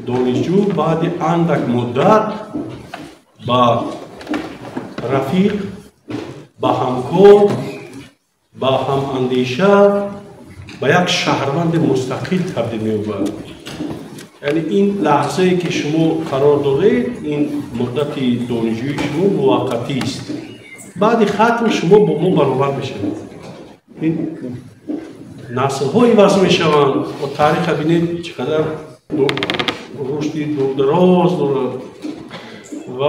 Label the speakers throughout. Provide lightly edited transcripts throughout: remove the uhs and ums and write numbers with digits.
Speaker 1: دانشجو بعد اندک مدت با رفیق، با همکار، با هم اندیشه به یک شهروند مستقل تبدیل می‌یابد. یعنی این لحظه ای که شما قرار دارید، این مدت دانشجویی شما موقتی است. بعد ختم شما با ما برابر میشوید. این نسل های وضع میشوند و تاریخ ببینید چقدر رشدی دراز دارد و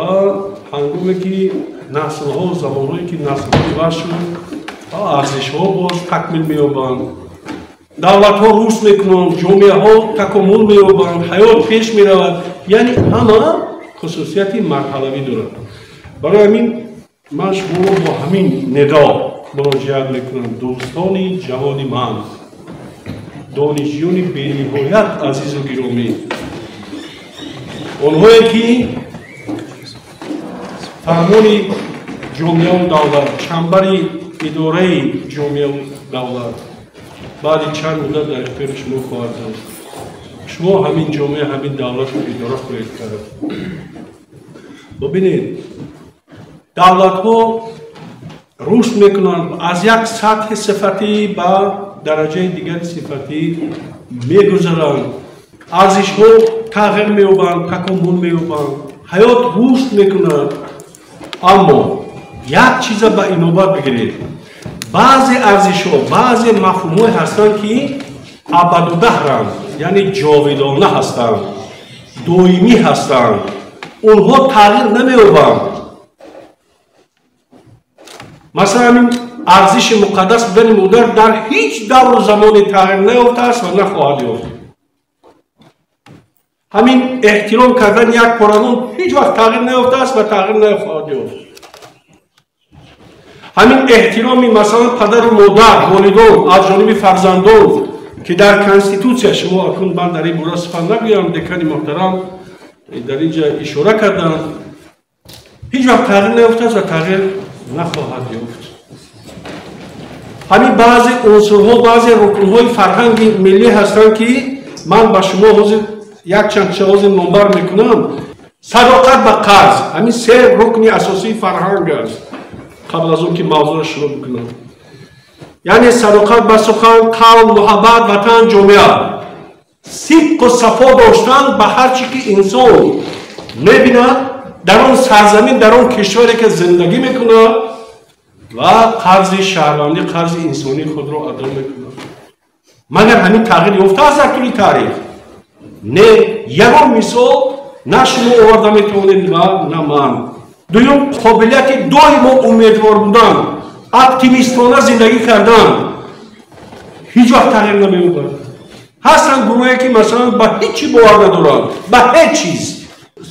Speaker 1: هنگامی که نسل ها زمان هایی که نسل های وضع شد ارزش ها باز تکمیل می‌یابند، دولت ها رشد میکنند، جامعه ها تکامل می‌یابند، حیات پیش میرود. یعنی همه خصوصیت مرحلوی دارد. برای همین من شما رو با همین ندا مراجعه میکنم. دوستان جوان من، دانشجویان بی‌نهایت عزیز و گرامی، آنهایی که فرمان جامعه و دولت، چنبر اداره جامعه و دولت بعد چند مدت در اختیار شما خواهد داشت. شما همین جامعه، همین دولت رو اداره خواهید کرد. ببینید دولت ها رشد میکنند، از یک سطح صفتی به درجه دیگر صفتی میگذرند، ارزش ها تغییر می‌یابند، تکامل می‌یابند، حیات رشد میکنند. اما یک چیز به اینوبت بگیرید، بعضی ارزش ها، بعضی مفهوم های هستند که ابدالدهرند، یعنی جاودانه هستند، دائمی هستند، اونها تغییر نمی‌یابند. مثلا همین ارزش مقدس بودن مادر در هیچ دور و زمانی تغییر نیافته است و نخواهد یافت. همین احترام کردن یک پرانون هیچ وقت تغییر نیافته است و تغییر نخواهد یافت. همین احترامی مثلا پدر و مادر، والدان از جانب فرزندان که در کانستیتوسیا، شما اکنون من در این مورد سخن نگویم، دکان محترم در اینجا اشاره کردن، هیچ وقت تغییر نیافته است و تغییر نخواهد یافت. همین بعضی عنصرها، بعضی رکنهای فرهنگ ملی هستند که من با شما حاضر یک چند شواز نمبر میکنم. صداقت به قرض، همین سه رکن اساسی فرهنگ است. قبل از اون که موضوع را شروع بکنم، یعنی صداقت به سخن، قول، محبت، وطن، جامعه، صدق و صفا داشتن به هر چی که انسان میبیند در آن سرزمین، در آن کشوری که زندگی میکنه و قرض شهروندی، قرض انسانی خود را ادا میکنه. مگر همین تغییر یافته است در طول تاریخ؟ نه. یکم مثال نه شما آورده میتوانید و نه من. دوم، قابلیت دائما امیدوار بودن، اپتیمیستانه زندگی کردن هیچ وقت تغییر نمی‌یابد. هستند گروهی که مثلا به هیچی باور ندارند، به هیچ چیز،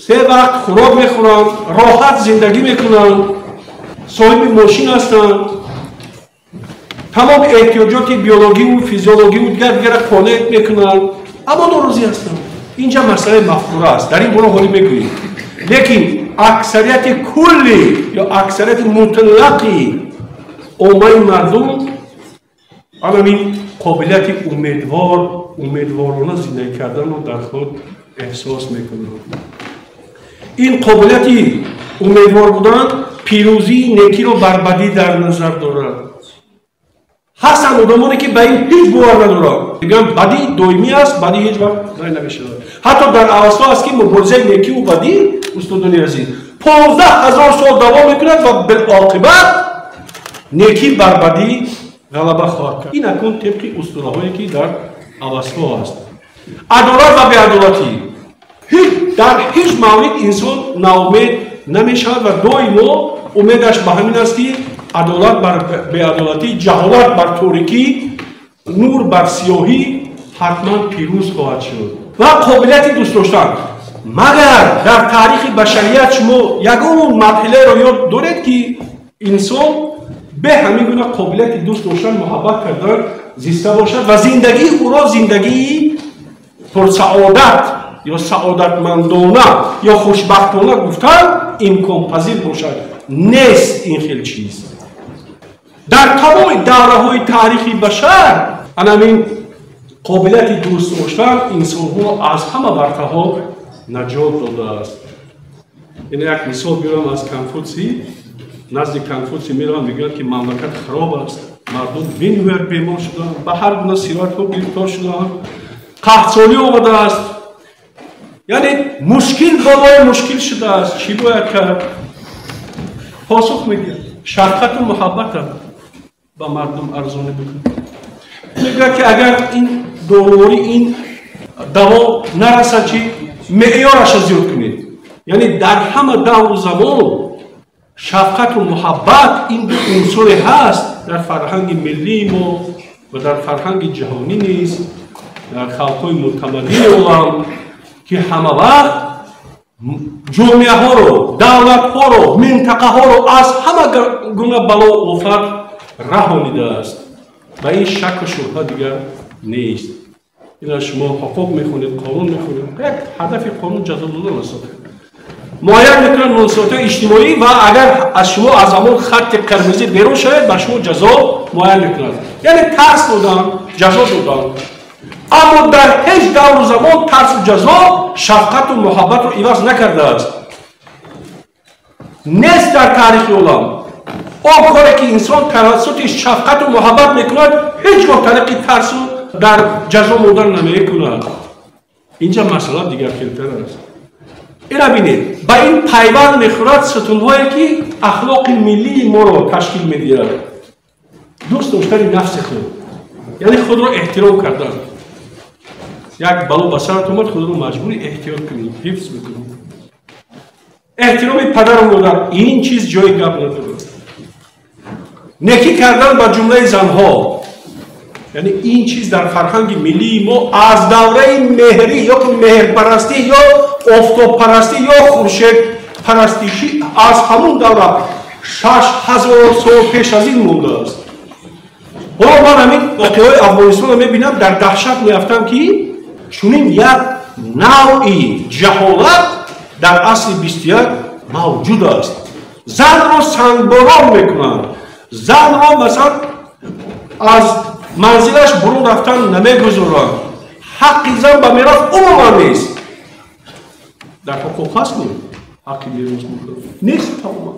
Speaker 1: سه وقت خوراک میخورند، راحت زندگی میکنند، صاحب ماشین هستند، تمام احتیاجات بیولوژی و فیزیولوژی و دیگر قانع میکنند، اما ناراضی هستند. اینجا مسئله مفکوره است، در این باره حالی میگوییم. لیکن اکثریت کلی یا اکثریت مطلقی عامه مردم همین قابلیت امیدوارانه زندگی کردن رو در خود احساس میکنند. این قابلیت امیدوار بودن پیروزی، نیکی رو بر بدی در نظر دارد. هستند آدمانی که به این هیچ باور ندارند، میگن بدی دائمی است، بدی هیچ وقت ضایع نمیشه. حتی در اواسط است که مبارزه نیکی و بدی استادان عزیز 15000 سال دوام میکند و بالعاقبت نیکی بر بدی غلبه خواهد کرد. این اکنون طبق اسطوره‌هایی که در اواسط است. عدالت و بی‌عدالتی، در هیچ مورد انسان ناامید نمیشود و دائما امیدش به همین است که عدالت بر بی‌عدالتی، جهالت بر تاریکی، نور بر سیاهی حتما پیروز خواهد شد. و قابلیت دوست داشتن، مگر در تاریخ بشریت شما یگان مرحله را یاد دارید که انسان به همین گونه قابلیت دوست داشتن، محبت کردن زیسته باشد و زندگی او را زندگی پرسعادت یا سعادتمندانه یا خوشبختانه گفتن امکان پذیر باشد. نیست این خیلی چیز. در تمام دوره‌های تاریخی بشر همین قابلیت دوست داشتن انسان‌ها از همه برترها наҷот додааст. ин як мисол биёрам аз Конфутсий. назди Конфутсий мераванд мегӯянд ки мамлакат хароб аст, мардум бенуяр бемор шудаанд, ба ҳар гуна сироятҳо гирифтор шудаанд, қаҳтсолӣ омадааст. яъне мушкил болои мушкил шудааст. чӣ бояд кард? посух мегӯяд шафқату муҳаббата ба мардум арзонӣ бикунад. мегӯяд ки агар ин дорори ин даво нарасад чи меъёраша зиёд кунед. яъне дар ҳама давру замон шафқату муҳаббат ин ду унсуре ҳаст дар фарҳанги миллии мо ва дар фарҳанги ҷаҳонӣ низ, дар халқҳои мутамаддини олам, ки ҳама вақт ҷомеаҳоро, давлатҳоро, минтақаҳоро аз ҳама гуна бало офат раҳонидааст. ба ин шаку шубҳа дигар нест. ина шумо ҳуқуқ мехонед, қонун мехонед, як ҳадафи қонун ҷазо додан аст. муайян мекунад муносибатҳои иҷтимоӣ ва агар аз шумо аз ҳамон хатти қирмизӣ берун шавед, ба шумо ҷазо муайян мекунад. яъне тарс додан, ҷазо додан. аммо дар ҳеҷ давру замон тарсу ҷазо шафқату муҳаббатро иваз накардааст. нест дар таърихи олам. он коре ки инсон тавассути шафқату муҳаббат мекунад, ҳеҷ гоҳ тариқи тарсу дар ҷазо модан намекунад. инҷа масъала дигархелтар аст. ина бинед, ба ин пайванд мехӯрад сатунҳое ки ахлоқи миллии моро ташкил медиҳад. дӯст доштани нафси худ, яъне худро эҳтиром кардан. як бало ба сарат омад, худро маҷбури эҳтиёт кунед, ҳифз бикунед. эҳтироми падару модар, ин чиз ҷои гап надорад. некӣ кардан ба ҷумлаи занҳо, яъне ин чиз дар фарҳанги миллии мо аз давраи меҳрӣ ё меҳрпарастӣ ё офтобпарастӣ ё хуршедпарастишӣ аз ҳамон давра 6000 сол пеш аз ин мондааст. ҳоло ман ҳамин воқеаҳои афғонистонро мебинам, дар даҳшат меафтам ки чунин як навъи ҷаҳолат дар асри 21 мавҷуд аст. занро сангборон мекунанд, занро масалан аз манзилаш бурун рафтан намегузоранд, ҳаққи зан ба мерос умуман нест. дар ҳуқуқ ҳаст ҳаққи мерос нест тамоман.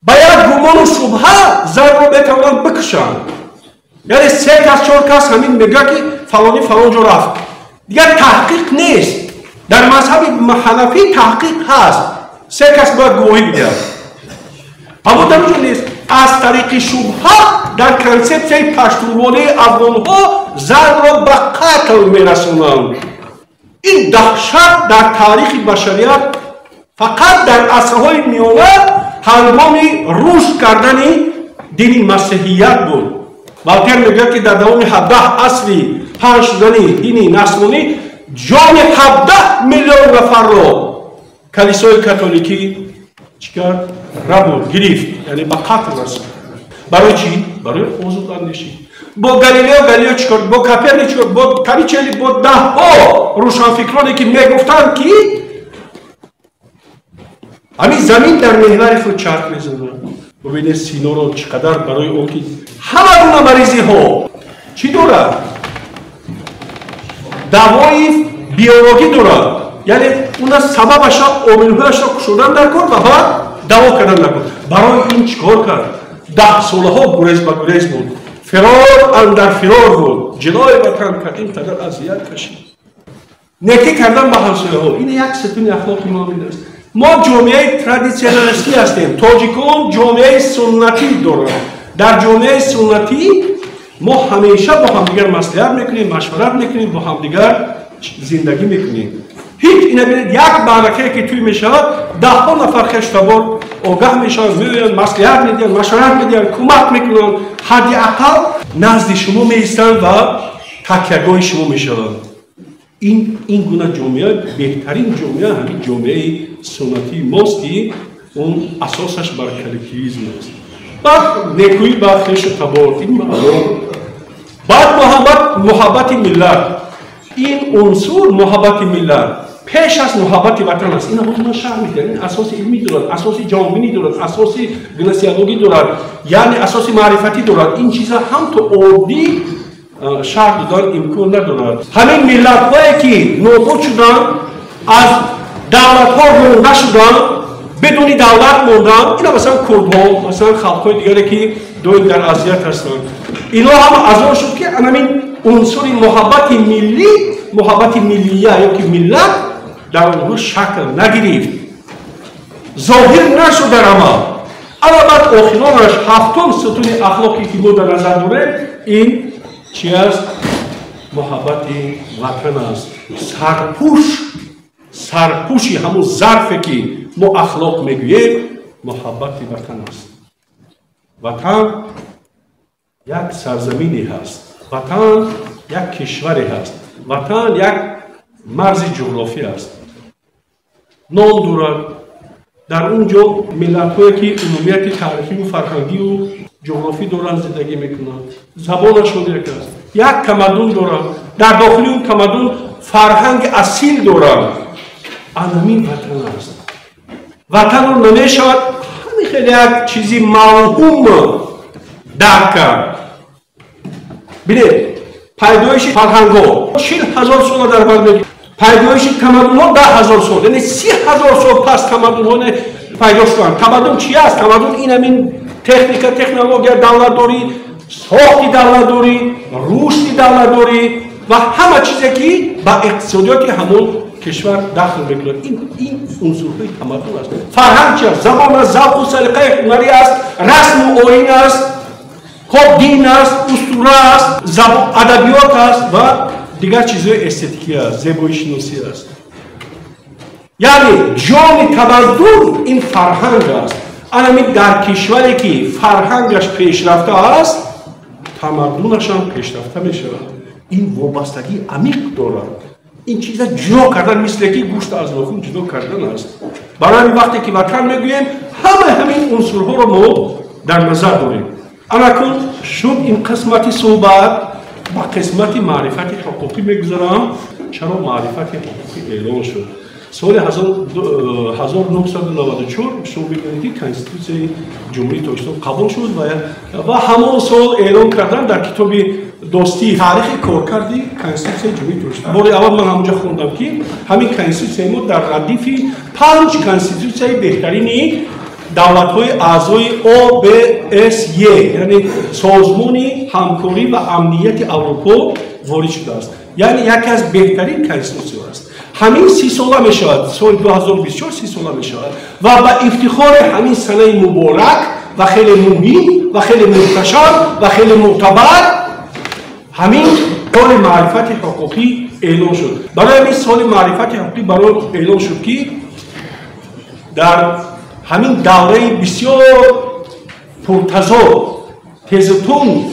Speaker 1: ба як гумону шубҳа занро метавонанд бикушанд. яъне 3 кас 4 кас ҳамин мегӯяд ки фалони фалон ҷо рафт. дигар таҳқиқ нест. дар мазҳаби ҳанафӣ таҳқиқ ҳаст. 3 кас бояд гувоҳӣ бидиҳад. аммо дар онҷо нест. аз тариқи шубҳа дар консепсияи паштунвонии афғонҳо занро ба қатл мерасонанд. ин даҳшат дар таърихи башарият фақат дар асрҳои миёна ҳангоми рушд кардани дини масеҳият буд. валтер мегӯяд ки дар давоми 17 асри паҳн шудани дини насронӣ ҷони 17 миллион нафарро калисои католикӣ чӣ кард? рабуд гирифт, яъне ба қатл расонд. барои чӣ? барои озодандешӣ. бо галилео чӣ кард? бо Коперник чӣ кард? бо Торричелли, бо даҳҳо рӯшанфикроне ки мегуфтанд ки ҳамин замин дар меҳвари худ чарх мезанад. бубинед синоро чӣ қадар барои он ки ҳама гуна маризиҳо чӣ дорад? давои биологӣ дорад. яъне уна сабабаша омилҳояшро кушодан дар кор ва баъд даво кардан дар кор. барои ин чӣ кор кард? 10 солаҳо гурез ба гурез буд. фирор андар фирор буд. ҷилои ватан кард. ин қадар азият кашид. некӣ кардан ба ҳамсояҳо. ин як сатуни ахлоқи муъмин аст. мо ҷомеаи традитсионалистӣ ҳастем. тоҷикон ҷомеаи суннатӣ доранд. дар ҷомеаи суннатӣ мо ҳамеша бо ҳамдигар маслиҳат мекунем, машварат мекунем, бо ҳамдигар зиндагӣ мекунем. ҳеҷ ина бинед як баъракае ки тӯй мешавад 10 нафар хештабор огаҳ мешаванд, меоянд, маслиҳат медиҳанд, машварат медиҳанд, кӯмак мекунанд, ҳадди ақал назди шумо меистанд ва такягоҳи шумо мешаванд. ин гуна ҷомеа беҳтарин ҷомеа ҳамин ҷомеаи суннатии мост ки он асосаш бар коллективизм аст. баъд некӯӣ ба хешу табор, ин маълум. баъд муҳаббати миллат. ин унсур муҳаббати миллат пеш аз муҳаббати ватан аст. ина ҳозир ман шарҳ медиҳам. ин асоси илмӣ дорад, асоси ҷавонбинӣ дорад, асоси гносеологӣ дорад, яъне асоси маърифатӣ дорад. ин чиза ҳам то оддӣ шарҳ додан имкон надорад. ҳамин миллатҳое ки нобуд шуданд از دولت ها مونده شدن بدون دولت موندن. اینا مثلا کرد ها، مثلا خلق های دیگری که دوید در اذیت هستن، اینا هم از اون شد که همین عنصر محبت ملی، محبت ملیه یا که ملت در اونها شکل نگرفت، ظاهر نشد در عمل. البته آخرانش هفتم ستون اخلاقی که ما در نظر داریم این چی است؟ محبت وطن است. سرپوشی همون ظرفی که ما اخلاق میگوییم محبت وطن است. وطن یک سرزمینی هست، وطن یک کشوری هست، وطن یک مرز جغرافی است. نام دارد. در اونجا ملت هایی که عمومیت تاریخی و فرهنگی و جغرافی دارند زندگی میکنند. زبانشون یک است. یک تمدن دارند. در داخل اون تمدن فرهنگ اصیل دارند. همین وطن است. وطن رو نمیشود همین خیلی یک چیزی موهوم درک کرد. ببینید پیدایش فرهنگ ها 40,000 سال در بر میگیرد. پیدایش تمدن ها 10,000 سال، یعنی 30,000 سال پس تمدن ها پیدا شدند. تمدن چی است؟ تمدن این همین تکنیک، تکنولوژی دولت داری، ساخت دولت داری، رشد دولت داری و همه چیزی که با اقتصادیات همون کشور داخل میگیرد. این عنصرهای تمدن است. فرهنگ چی است؟ زبان است، ذوق و سلیقه هنری است، رسم و آیین است، خب دین است، اسطوره است، ادبیات است و دیگر چیزهای استتیکی است، زیبایی شناسی است. یعنی جان تمدن این فرهنگ است. همین در کشوری که فرهنگش پیشرفته است تمدنش هم پیشرفته می شود. این وابستگی عمیق دارد. این چیزا جدا کردن مثل که گوشت از ناخن جدا کردن است. برای وقتی که وطن میگوییم همین عنصرها رو ما در نظر داریم. اکنون شد این قسمتی صحبت با قسمت معرفت حقوقی میگذارم. چرا معرفت حقوقی اعلان شد؟ سال 1994 شما ببینید که کنستیتوسیون جمهوری تاجیکستان قبول شد و همان سال اعلان کردن در کتاب دوستی تاریخ کارکردی کنستیتوسیون جمهوری تاجیکستان. بار اول من همونجا خوندم که همین کنستیتوسیون ما در ردیف 5 کنستیتوسیون بهترین دولت‌های اعضای OBSE یعنی سازمان همکاری و امنیت اروپا وارد شده است. یعنی یکی از بهترین کنستیتوسیون است. همین 30 ساله می شود، سال 2024 30 ساله می شود و با افتخار همین سنه مبارک و خیلی مهم و خیلی محتشم و خیلی معتبر همین سال معرفت حقوقی اعلان شد. برای همین سال معرفت حقوقی برای اعلان شد که در همین دوره بسیار پرتضاد تیزتون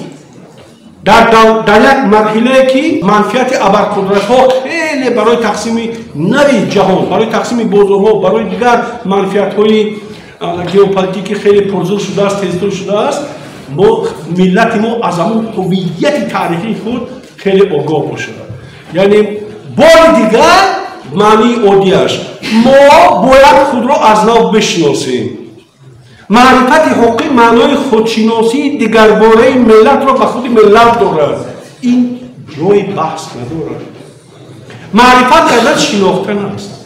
Speaker 1: در یک مرحله که منفعت ابرقدرت‌ها خیلی برای تقسیم نوی جهان، برای تقسیم بازارها، برای دیگر منفعت‌های ژئوپلیتیکی خیلی پرزور شده است، تیزتون شده است. ملت ما از همون هویت تاریخی خود خیلی آگاه باشد. یعنی بار دیگر معنی عادیش ما باید خود را از نو بشناسیم. معرفت حقوقی معنای خودشناسی دیگرباره ملت را به خود ملت دارد. این جای بحث ندارد. معرفت کردن شناختن است.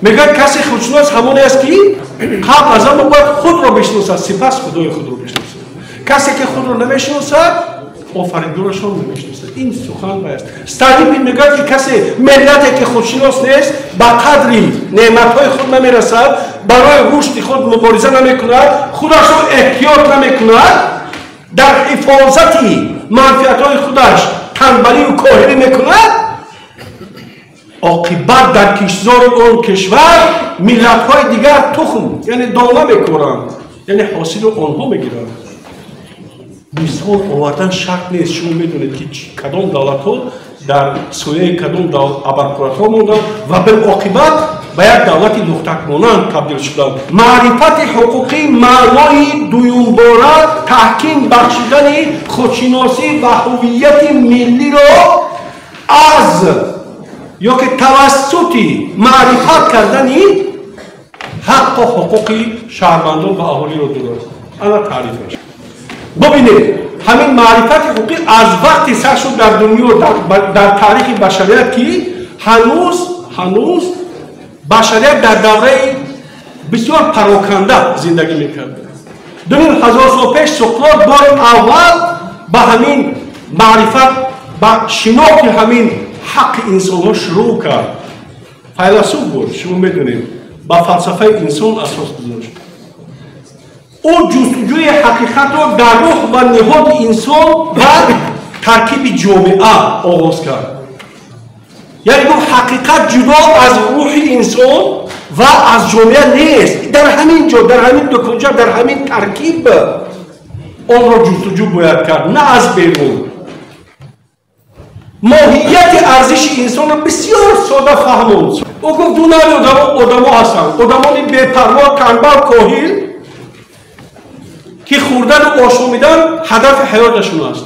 Speaker 1: میگه کسی خودشناس همانی است که قبل از آن باید خود را بشناسد سپس خدای خود را بشناسد. کسی که خود را نمیشناسد آفریدگارش را نمیشناسد. این سخن است. استالین میگه که کسی ملتی که خودشناس نیست با قدری نعمت‌های خود نمیرسد، برای رشد خود مبارزه نمیکند، خودش را احتیاط نمیکند، در حفاظت منفعت‌های خودش تنبلی و کاهلی میکند، عاقبت در کشور اون کشور ملت‌های دیگر تخم یعنی دانه میکارند، یعنی حاصل آنها میگیرند. مثال آوردن شرط نیست. شما میدونید که کدام دولت‌ها در سویه کدام ابرقدرت‌ها موندند و بالعاقبت به یک دولت لختک مانند تبدیل شدند. معرفت حقوقی معنای دویمباره تحکیم بخشیدن خودشناسی و هویت ملی را از یا که توسط معرفت کردن حق و حقوق شهروندان و اهالی را دارد. انا تعریفش ببینید. همین معرفت حقوقی از وقتی سر شد در دنیا در تاریخ بشریت که هنوز بشریت در دوره بسیار پراکنده زندگی میکرد. 2000 سال پیش سقراط بار اول به همین معرفت به شناخت همین حق انسان ها شروع کرد. فیلسوف بود، شما میدونید، با فلسفه انسان اساس گذاشت. او جستجوی حقیقت را در روح و نهاد انسان و ترکیب جامعه آغاز کرد. یعنی دو حقیقت جدا از روح انسان و از جامعه نیست. در همین جا، در همین دو کنجا، در همین ترکیب آن را جستجو باید کرد، نه از بیرون. ماهیت ارزش انسان را بسیار ساده فهموند. او گفت دو نوع آدم ها هستند: آدمان بی‌پروا، تنبل، کاهل که خوردن و آشامیدن هدف حیاتشون است.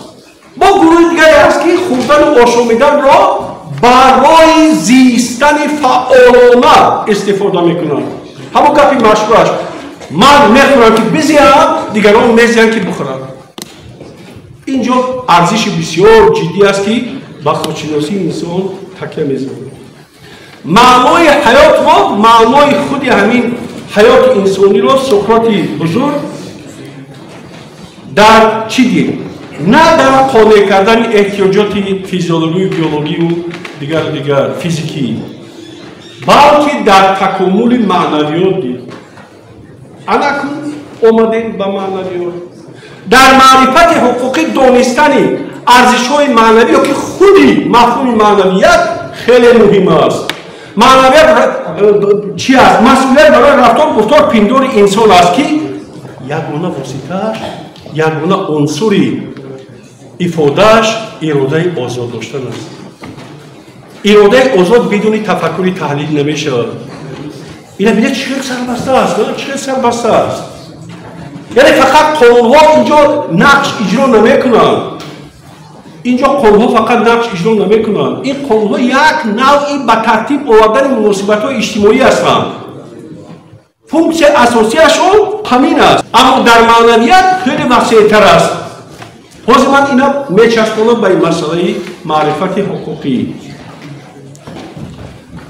Speaker 1: با گروه دیگری هست که خوردن و آشامیدن را برای زیستن فعالانه استفاده میکنند. همون گپی مشهورش: من میخورم که بزیم، دیگران میزیم که بخورم. اینجا ارزش بسیار جدی است که با خودشناسی انسان تکیه میزنه. معنای حیات و معنای خود همین حیات انسانی را سقراط بزرگ در چی دید؟ نه در قانع کردن احتیاجات فیزیولوژی، بیولوژی و دیگر فیزیکی، بلکه در تکامل معنویات دید. انکون اومدیم به معنویات. در معرفت حقوقی دانستنی ارزش‌های معنوی که خودی مفهوم معنویت خیلی مهم است. معنویت چی است؟ مسئولیت برای رفتار گفتار پندار انسان است که یگانه واسطه‌اش، یگانه عنصری افاده‌اش اراده آزاد داشتن است. اراده آزاد بدون تفکر تحلیل نمیشه. اینا ببینید چه سربسته است، چه سربسته است. یعنی فقط قانون‌ها اینجا نقش اجرا نمیکنند. اینجا قانون‌ها فقط نقش اجرا نمیکنند. این قانون‌ها یک نوعی به ترتیب آوردن مناسبت‌های اجتماعی هستند. فونکسیون اساسیشون همین است. اما در معنویت خیلی وسیع‌تر است. باز من اینا میچسبونم به این مسئله معرفت حقوقی.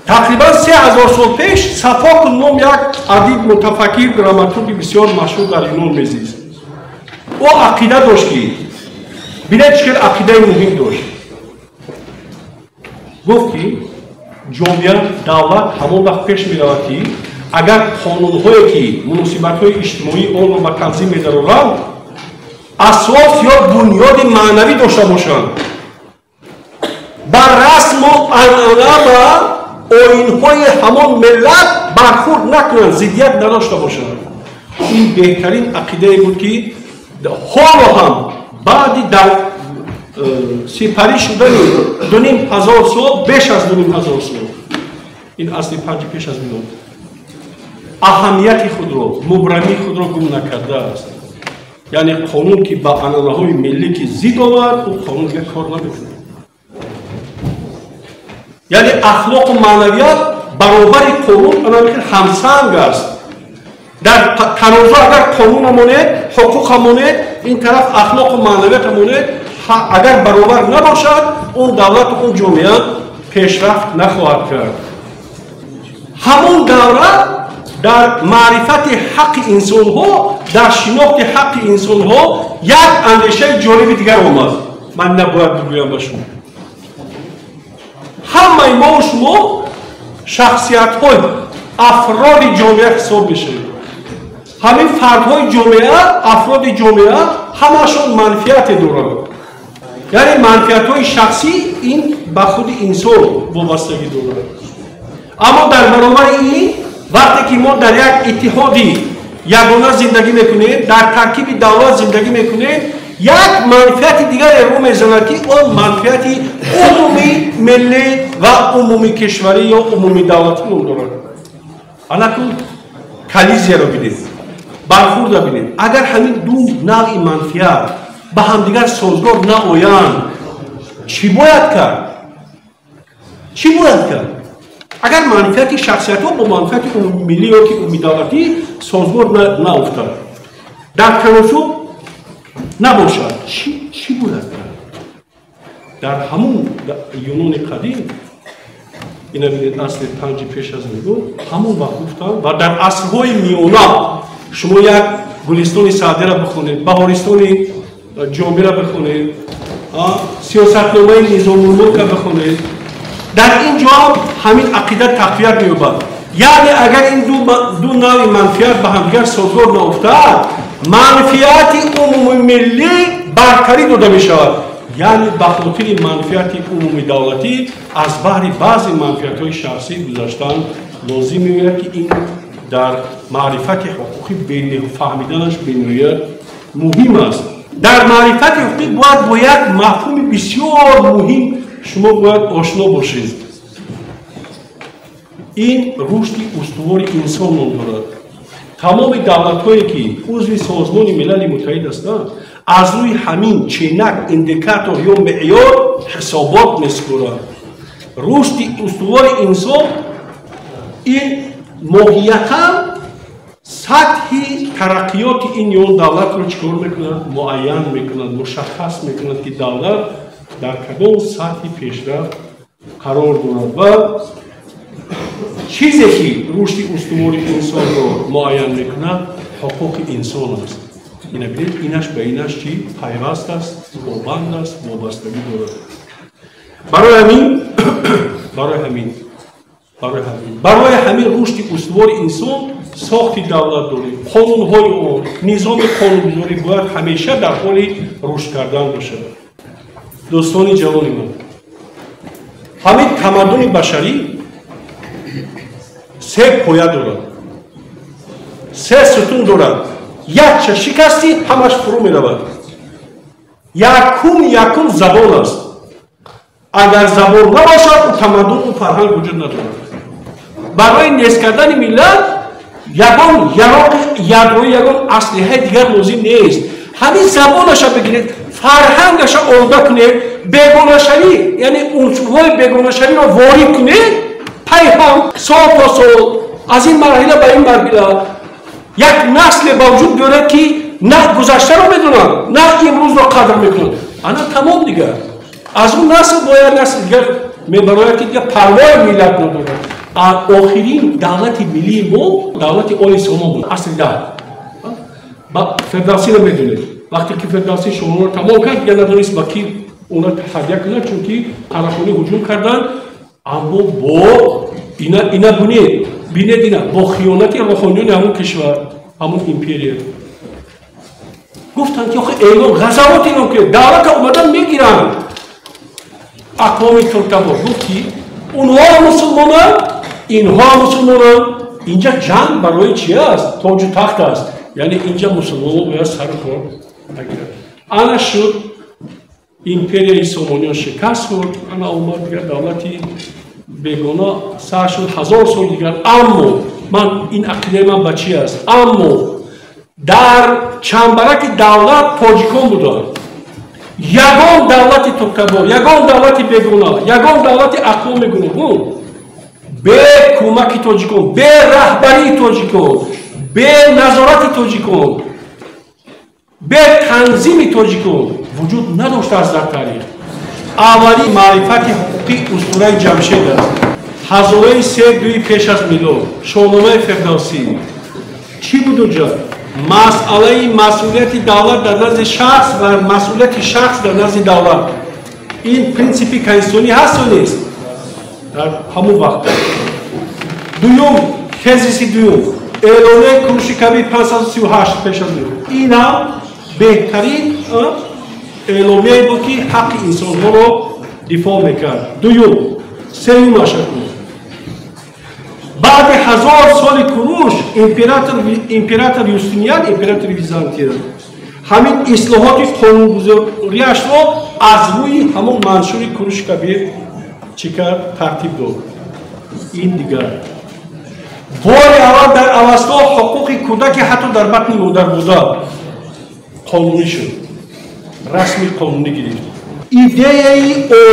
Speaker 1: تقریبا 3000 سال پیش صفاک نام یک ادیب، متفکر، دراماتورگ بسیار مشهور در یونان میزیست. او عقیده داشت که ببینید چه عقیده مهم داشت. گفت که جامعه، دولت همان وقت پیش میرود که اگر قانون‌هایی که مناسبت‌های اجتماعی آن را به تنظیم می‌دارند اساس یا بنیاد معنوی داشته باشند، بر رسم و عنعنه و آیین‌های همان ملت برخورد نکنند، ضدیت نداشته باشند. این بهترین عقیده بود که حالا هم بعد در سپری شدن 2500 سال، بیش از 2500 سال، این اصل پنج پیش از میلاد، اهمیت خود را، مبرمی خود را گم نکرده است. یعنی قانون که با عنعنه‌های ملی که ضد آمد، اون قانون یک کار نمیکنه. یعنی اخلاق و معنویات برابر قانون همسنگ است. در تنازع اگر قانون همونه، حقوق همونه، این طرف اخلاق و معنویات همونه، اگر برابر نباشد اون دولت و اون جامعه پیشرفت نخواهد کرد. همون دوره در معرفت حق انسان ها، در شناخت حق انسان ها یک اندیشه جالب دیگر آمد. من نباید بگویم به شما. همه ما و شما شخصیت های افراد جامعه حساب میشه. همین فردهای جامعه، افراد جامعه همشون منفیت دارند. یعنی منفیت های شخصی این به خود انسان وابستگی دارد. اما در برابر این وقتی که ما در یک اتحادی یگانه زندگی میکنیم، در ترکیب دولت زندگی میکنیم، یک منفیت دیگر رو میزند که اون منفیت عمومی ملی و عمومی کشوری یا عمومی دولتی نام دارد. الان کلیزی رو ببینید، برخورد رو ببینید. اگر همین دو نوع منفیت به همدیگر سازگار نآیند، چی باید کرد؟ چی باید کرد؟ اگر منفیت شخصیت ها با منفیت ملی یا که عمومی دولتی سازگار نافتد، در تناسب نباشد، چی باید کرد؟ در همون یونان قدیم اینا ببینید اصل پنج پیش از میگو همون وقت گفتن و در عصرهای میونا شما یک گلستان سعدی را بخونید، بهارستان جامعه را بخونید، سیاستنامه نظام الملک را بخونید، در اینجا همین عقیده تقویت می‌یابد. یعنی اگر این دو نوع منفیت به همدیگر سازگار نافتد، منفیت عمومی ملی برتری داده می‌شود. یعنی به خاطر منفیت عمومی دولتی از بحر بعضی منفیت‌های شخصی گذاشتن لازم می‌آید که این در معرفت حقوقی بین فهمیدنش بنیاد مهم است. در معرفت حقوقی باید مفهوم بسیار مهم شما باید آشنا باشید. این رشد استوار انسان نام دارد. تمام دولت‌هایی که عضو سازمان ملل متحد هستند از روی همین چینک اندیکاتور یا معیار حسابات می‌سپارند. رشد استوار انسان این ماهیتاً سطح ترقیات این یا دولت رو چکار میکنند؟ معین میکنند، مشخص میکنند که دولت در کدام سطح پیشرفت قرار دارد و چیزی که رشد استوار انسان رو معین میکند حقوق انسان است. اینا ببینید اینش به اینش چی؟ پیوست است، وابند است، وابستگی دارد. برای همین رشد استوار انسان ساخت دولت داریم، قانون‌های آن، نظام قانون‌گذاری باید همیشه در حال رشد کردن باشد. دوستان جوان من، همین تمدن بشری سه پایه دارد، سه ستون دارد. یک چه شکستی همش فرو می‌رود. یکم زبان است. اگر زبان نباشد تمدن و فرهنگ وجود ندارد. برای نیست کردن ملت یگان یادروی یگان اسلحه دیگر لازم نیست. همین زبانش را بگیرید، فرهنگش را آلوده کنید، بیگانه شوی یعنی عنصرهای بیگانه شوی را وارد کنید، پیام سال تا سال از این مرحله به این مرحله یک نسل وجود دارد که نه گذشته را میدونن نه امروز را قدر میکنن. انا تمام دیگر از اون نسل باید نسل دیگر میبراید که دیگر پروای ملت ندارد. آخرین دولت ملی ما دولت آل سامان بود. اصل ده فدراسی رو میدونید. وقتی که فدراسی شما رو تمام کرد دیگر ندانست با کی اونا تحریک کنند، چون که طرفانی هجوم کردن. اما با اینا بینید اینا با خیانت روحانیون همون کشور همون امپریه گفتند که آخه اعلام غزوات اینا که دولت اومدن میگیرن اقوام ترکمه گفتی اونها مسلمانان اینها مسلمانان. اینجا جنگ برای چی است؟ تاج و تخت است. یعنی اینجا مسلمانان باید سر کار نگیرند. انا شد امپریه سامانیان شکست خورد. انا اومد دیگر دولتی بیگانه سر شد 1000 سال دیگر. اما من این عقیده من به چی است؟ اما در چنبرک دولت تاجیکان بودند. یگان دولت ترکمه، یگان دولت بیگانه، یگان دولت اقوام گوناگون به کمک تاجیکان، به رهبری تاجیکان، به نظارت تاجیکان، به تنظیم تاجیکان وجود نداشته است در تاریخ. اولی معرفت حقوقی اسطوره جمشید است. هزاره 3 پیش از میلاد شاهنامه فردوسی چی بود اونجا؟ مسئله مسئولیت دولت در نزد شخص و مسئولیت شخص در نزد دولت. این پرینسیپی کانستیتوشنی هست و نیست؟ در همون وقت. دوم تزیس دوم اعلانیه کوروش کبیر 538 پیش از میلاد. این هم بهترین اعلامیه بود که حق انسان ها رو دفاع میکرد. دوم سوم اشکون بعد 1000 سال کوروش امپراتور یوستینیان امپراتور بیزانتیان همین اصلاحات قانونگذاریش رو از روی همون منشور کوروش کبیر چیکار ترتیب داد. این دیگر بار اول در اواسط حقوق کودک حتی در بطن مادر بوده قانونی شد، رسمی قانونی گرفت. ایده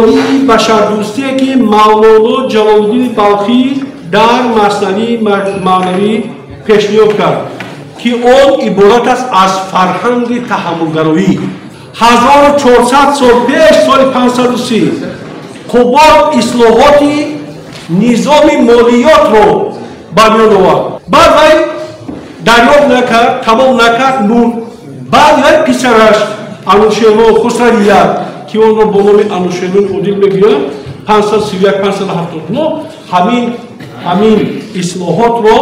Speaker 1: عالی بشردوستی که مولانا جلال‌الدین بلخی در مثنوی معنوی پیشنهاد کرد که آن عبارت است از فرهنگ تحملگرایی. 1400 سال پیش سال 530 قوات اصلاحاتی низоми молиётро ба миён овард. баъд вай дарёфт накард, тамом накард нур. баъд вай писараш Анушерво Хусравият ки онро бо номи Анушервои Одил мегӯянд 531-579 ҳамин ислоҳотро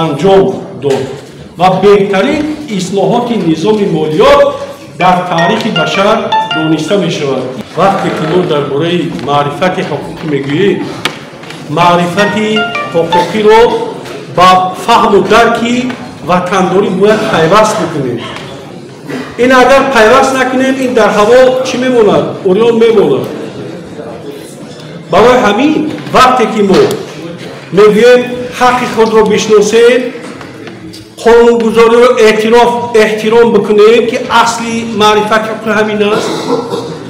Speaker 1: анҷом дод ва беҳтарин ислоҳоти низоми молиёт дар таърихи башар дониста мешавад. вақте ки мо дар бораи маърифати ҳуқуқӣ мегӯем, маърифати ҳуқуқиро ба фаҳму дарки ватандорӣ бояд пайваст бикунем. ин агар пайваст накунем, ин дар ҳаво чӣ мемонад? урён мемонад. барои ҳамин вақте ки мо мегӯем ҳаққи худро бишносем, қонунгузориро эҳтиром бикунем ки асли маърифати ҳуқуқи ҳамин аст,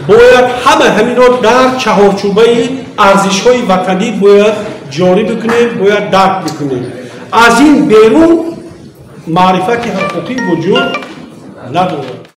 Speaker 1: бояд ҳама ҳаминро дар чаҳорчӯбаи арзишҳои ватанӣ бояд ҷорӣ бикунем, бояд дарк бикунем. аз ин берун маърифати ҳуқуқӣ вуҷуд надорад.